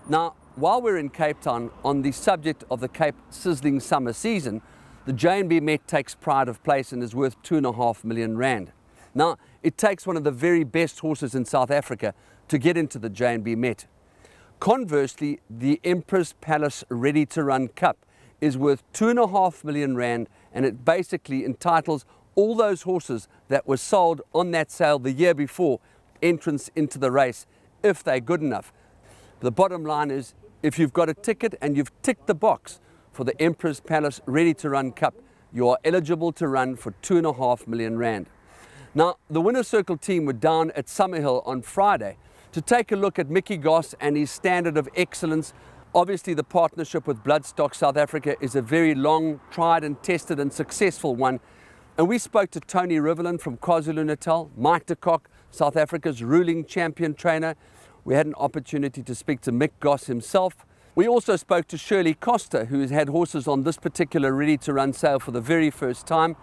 Now, while we're in Cape Town, on the subject of the Cape sizzling summer season, the J&B Met takes pride of place and is worth R2.5 million. Now, it takes one of the very best horses in South Africa to get into the J&B Met. Conversely, the Emperor's Palace Ready to Run Cup is worth R2.5 million, and it basically entitles all those horses that were sold on that sale the year before entrance into the race, if they're good enough. The bottom line is, if you've got a ticket and you've ticked the box for the Emperor's Palace Ready to Run Cup, you are eligible to run for R2.5 million. Now, the Winner's Circle team were down at Summerhill on Friday to take a look at Mick Goss and his standard of excellence. Obviously, the partnership with Bloodstock South Africa is a very long, tried and tested and successful one. And we spoke to Tony Rivalland from KwaZulu-Natal, Mike de Kock, South Africa's ruling champion trainer. We had an opportunity to speak to Mick Goss himself. We also spoke to Shirley Koster, who has had horses on this particular ready-to-run sale for the very first time,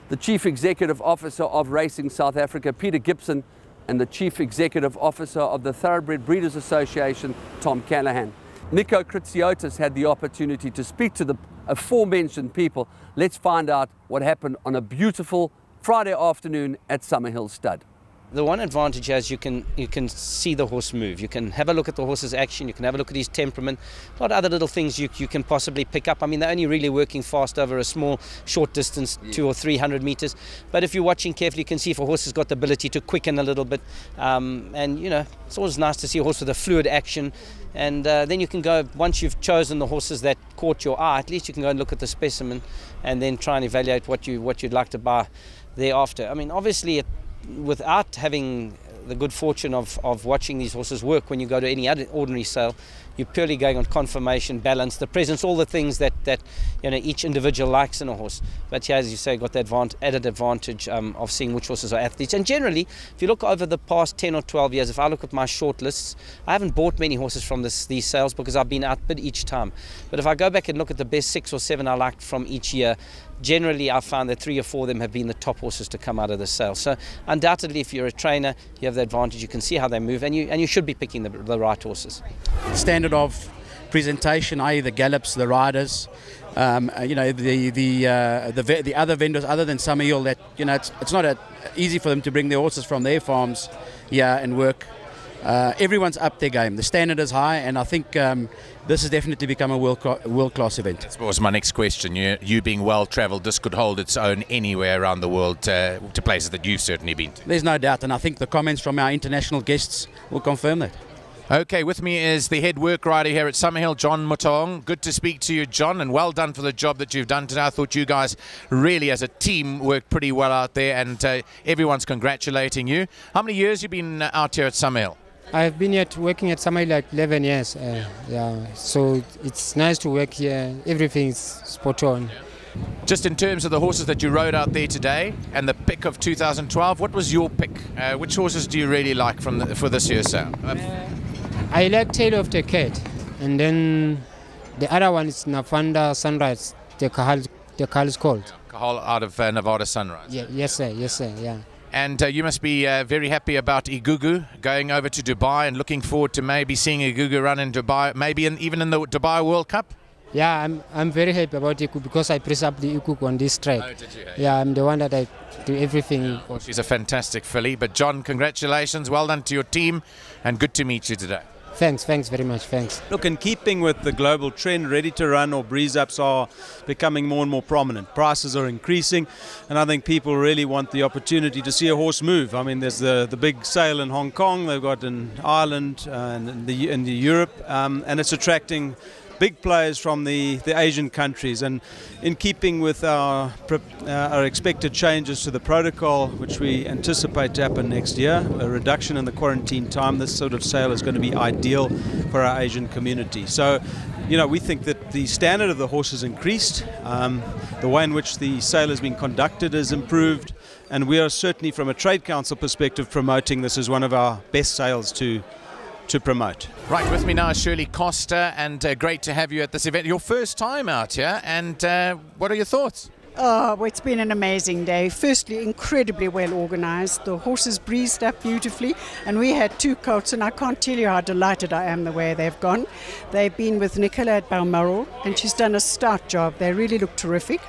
the Chief Executive Officer of Racing South Africa, Peter Gibson, and the Chief Executive Officer of the Thoroughbred Breeders Association, Tom Callaghan. Nico Kritsiotis had the opportunity to speak to the aforementioned people. Let's find out what happened on a beautiful Friday afternoon at Summerhill Stud. The one advantage is you can see the horse move. You can have a look at the horse's action. You can have a look at his temperament. A lot of other little things you can possibly pick up. I mean, they're only really working fast over a small, short distance, 200 or 300 meters. But if you're watching carefully, you can see if a horse has got the ability to quicken a little bit. And, you know, it's always nice to see a horse with a fluid action. And then you can go, once you've chosen the horses that caught your eye, at least you can go and look at the specimen and then try and evaluate what you'd like to buy thereafter. I mean, obviously, without having the good fortune of watching these horses work when you go to any other ordinary sale, you're purely going on conformation, balance, the presence, all the things that you know each individual likes in a horse. But here, as you say, got that added advantage of seeing which horses are athletes. And generally, if you look over the past 10 or 12 years, if I look at my short lists, I haven't bought many horses from these sales because I've been outbid each time. But if I go back and look at the best 6 or 7 I liked from each year, generally I found that 3 or 4 of them have been the top horses to come out of the sale. So undoubtedly, if you're a trainer, you have the advantage. You can see how they move, and you should be picking the right horses. Standard of presentation, i.e. the Gallops, the riders, you know, the other vendors other than Summerhill, that, you know, it's not easy for them to bring their horses from their farms here and work. Everyone's up their game. The standard is high, and I think this has definitely become a world-class event. That was my next question. You being well-travelled, this could hold its own anywhere around the world to places that you've certainly been to. There's no doubt, and I think the comments from our international guests will confirm that. Okay, with me is the head work rider here at Summerhill, John Motaung. Good to speak to you, John, and well done for the job that you've done today. I thought you guys really, as a team, worked pretty well out there, and everyone's congratulating you. How many years have you been out here at Summerhill? I've been here working at Summerhill like 11 years. Yeah, so it's nice to work here. Everything's spot on. Just in terms of the horses that you rode out there today and the pick of 2012, what was your pick? Which horses do you really like for this year's sale? I like Tail of the Cat, and then the other one is Navanda Sunrise, the Kahal called. Kahal out of Nevada Sunrise. Yeah, yes sir, yeah. And you must be very happy about Igugu going over to Dubai and looking forward to maybe seeing Igugu run in Dubai, maybe even in the Dubai World Cup? Yeah, I'm very happy about Igugu because I press up the Igugu on this track. Oh, did you? Yeah, I'm the one that I do everything. Yeah, well, she's a fantastic filly. But John, congratulations, well done to your team, and good to meet you today. Thanks very much, thanks. Look, in keeping with the global trend, ready-to-run or breeze-ups are becoming more and more prominent. Prices are increasing, and I think people really want the opportunity to see a horse move. I mean, there's the big sale in Hong Kong, they've got in Ireland and in the Europe, and it's attracting big players from the Asian countries. And in keeping with our expected changes to the protocol, which we anticipate to happen next year, a reduction in the quarantine time, this sort of sale is going to be ideal for our Asian community. So, you know, we think that the standard of the horse has increased, the way in which the sale has been conducted has improved, and we are certainly, from a trade council perspective, promoting this as one of our best sales to promote. Right, with me now is Shirley Koster, and great to have you at this event. Your first time out here, and what are your thoughts? Oh, well, it's been an amazing day. Firstly, incredibly well organised. The horses breezed up beautifully, and we had 2 colts, and I can't tell you how delighted I am the way they've gone. They've been with Nicola at Balmoral, and she's done a stout job. They really look terrific.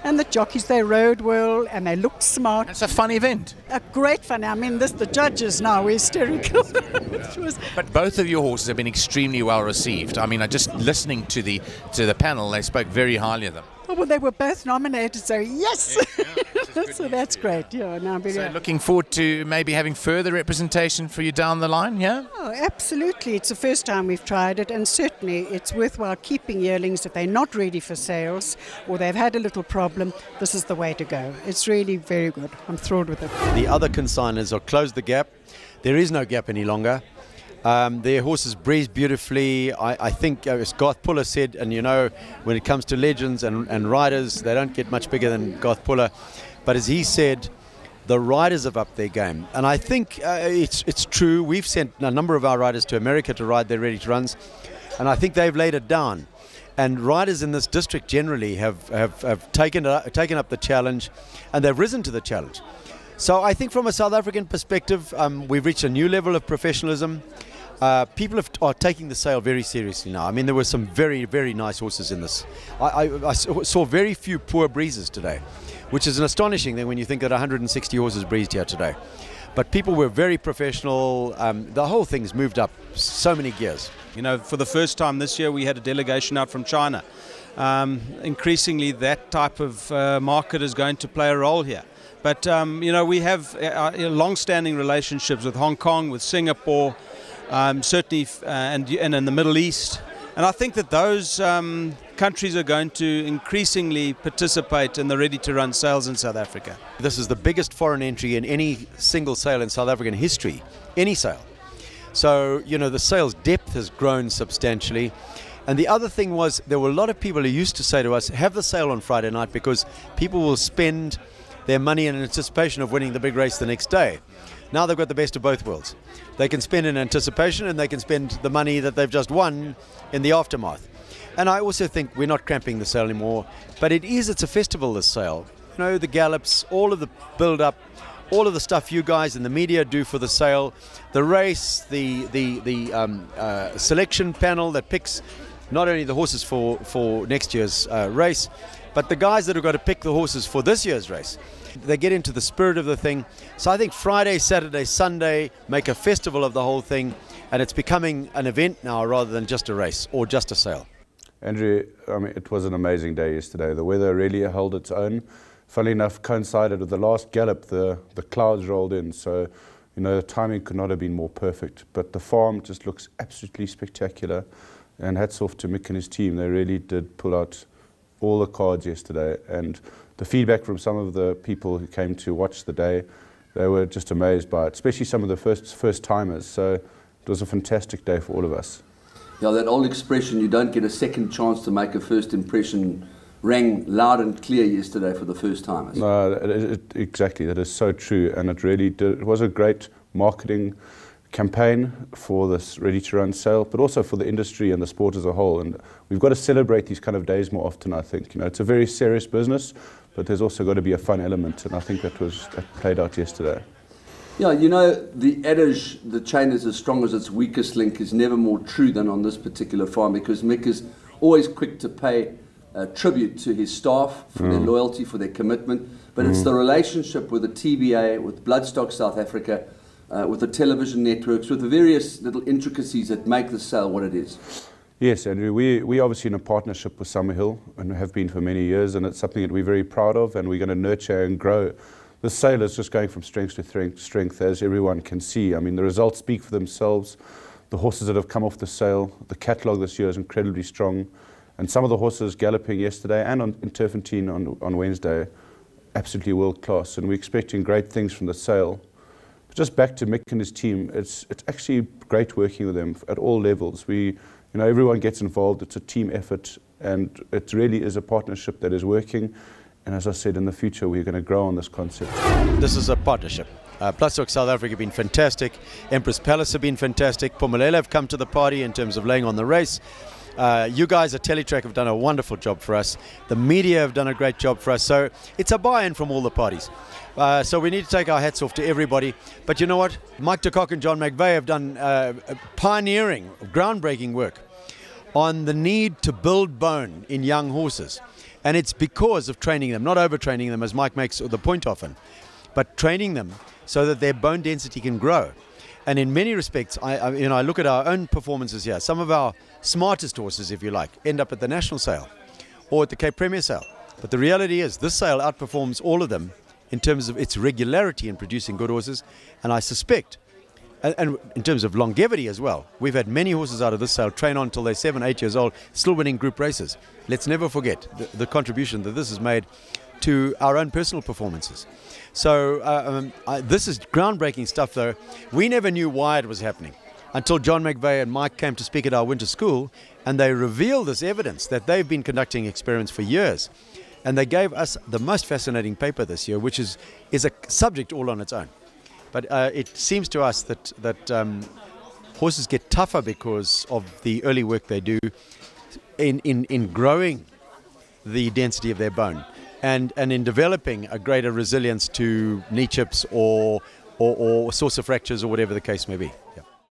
And the jockeys, they rode well, and they looked smart. It's a fun event. A great fun. I mean, the judges now were hysterical. But both of your horses have been extremely well received. I mean, just listening to the panel, they spoke very highly of them. Oh, well, they were both nominated, so yes. So that's great. Yeah, now so looking forward to maybe having further representation for you down the line, yeah? Oh, absolutely. It's the first time we've tried it, and certainly it's worthwhile keeping yearlings if they're not ready for sales or they've had a little problem. This is the way to go. It's really very good. I'm thrilled with it. The other consigners are close the gap. There is no gap any longer. Their horses breeze beautifully. I think, as Garth Puller said, and you know, when it comes to legends and riders, they don't get much bigger than Garth Puller. But as he said, the riders have upped their game. And I think it's true. We've sent a number of our riders to America to ride their ready-to-runs, and I think they've laid it down. And riders in this district generally have taken up the challenge, and they've risen to the challenge. So I think from a South African perspective, we've reached a new level of professionalism. People are taking the sale very seriously now. I mean, there were some very, very nice horses in this. I saw very few poor breezes today, which is an astonishing thing when you think that 160 horses breezed here today. But people were very professional. The whole thing's moved up so many gears. You know, for the first time this year, we had a delegation out from China. Increasingly, that type of market is going to play a role here. But, you know, we have long-standing relationships with Hong Kong, with Singapore, certainly, and in the Middle East. And I think that those countries are going to increasingly participate in the ready-to-run sales in South Africa. This is the biggest foreign entry in any single sale in South African history, any sale. So, you know, the sales depth has grown substantially. And the other thing was, there were a lot of people who used to say to us, have the sale on Friday night because people will spend their money in anticipation of winning the big race the next day. Now they've got the best of both worlds. They can spend in anticipation, and they can spend the money that they've just won in the aftermath. And I also think we're not cramping the sale anymore, but it's a festival, this sale. You know, the Gallops, all of the build-up, all of the stuff you guys in the media do for the sale, the race, the selection panel that picks not only the horses for next year's race, but the guys that have got to pick the horses for this year's race. They get into the spirit of the thing. So I think Friday, Saturday, Sunday make a festival of the whole thing, and it's becoming an event now rather than just a race or just a sale. Andrew, I mean, it was an amazing day yesterday. The weather really held its own. Funnily enough, coincided with the last gallop, the clouds rolled in, so you know the timing could not have been more perfect. But the farm just looks absolutely spectacular, and hats off to Mick and his team. They really did pull out all the cards yesterday, and the feedback from some of the people who came to watch the day, they were just amazed by it, especially some of the first timers. So it was a fantastic day for all of us. Yeah, that old expression, you don't get a second chance to make a first impression, rang loud and clear yesterday for the first timers. No, exactly, that is so true, and it really did. It was a great marketing campaign for this ready-to-run sale, but also for the industry and the sport as a whole. And we've got to celebrate these kind of days more often, I think. You know, it's a very serious business, but there's also got to be a fun element, and I think that played out yesterday. Yeah, you know, the adage, the chain is as strong as its weakest link, is never more true than on this particular farm, because Mick is always quick to pay tribute to his staff for their loyalty, for their commitment, but it's the relationship with the TBA, with Bloodstock South Africa, with the television networks, with the various little intricacies that make the sale what it is. Yes, Andrew, we're obviously in a partnership with Summerhill, and have been for many years, and it's something that we're very proud of, and we're going to nurture and grow. The sale is just going from strength to strength, as everyone can see. I mean, the results speak for themselves. The horses that have come off the sale, the catalogue this year is incredibly strong, and some of the horses galloping yesterday and in Turffontein on Wednesday, absolutely world class, and we're expecting great things from the sale. But just back to Mick and his team, it's actually great working with them at all levels. You know, everyone gets involved. It's a team effort, and it really is a partnership that is working. And as I said, in the future, we're going to grow on this concept. This is a partnership. Bloodstock South Africa have been fantastic. Empress Palace have been fantastic. Pumulele have come to the party in terms of laying on the race. You guys at Teletrack have done a wonderful job for us. The media have done a great job for us. So it's a buy-in from all the parties. So we need to take our hats off to everybody. But you know what? Mike de Kock and John McVeigh have done pioneering, groundbreaking work on the need to build bone in young horses. And it's because of training them, not overtraining them, as Mike makes the point often, but training them so that their bone density can grow. And in many respects, I look at our own performances here. Some of our smartest horses, if you like, end up at the National Sale or at the Cape Premier Sale. But the reality is this sale outperforms all of them in terms of its regularity in producing good horses. And I suspect, and in terms of longevity as well, we've had many horses out of this sale train on until they're 7, 8 years old, still winning group races. Let's never forget the contribution that this has made to our own personal performances. So this is groundbreaking stuff, though. We never knew why it was happening until John McVeigh and Mike came to speak at our winter school, and they revealed this evidence that they've been conducting experiments for years. And they gave us the most fascinating paper this year, which is a subject all on its own. But it seems to us that horses get tougher because of the early work they do in growing the density of their bone and in developing a greater resilience to knee chips or source of fractures or whatever the case may be. Yeah.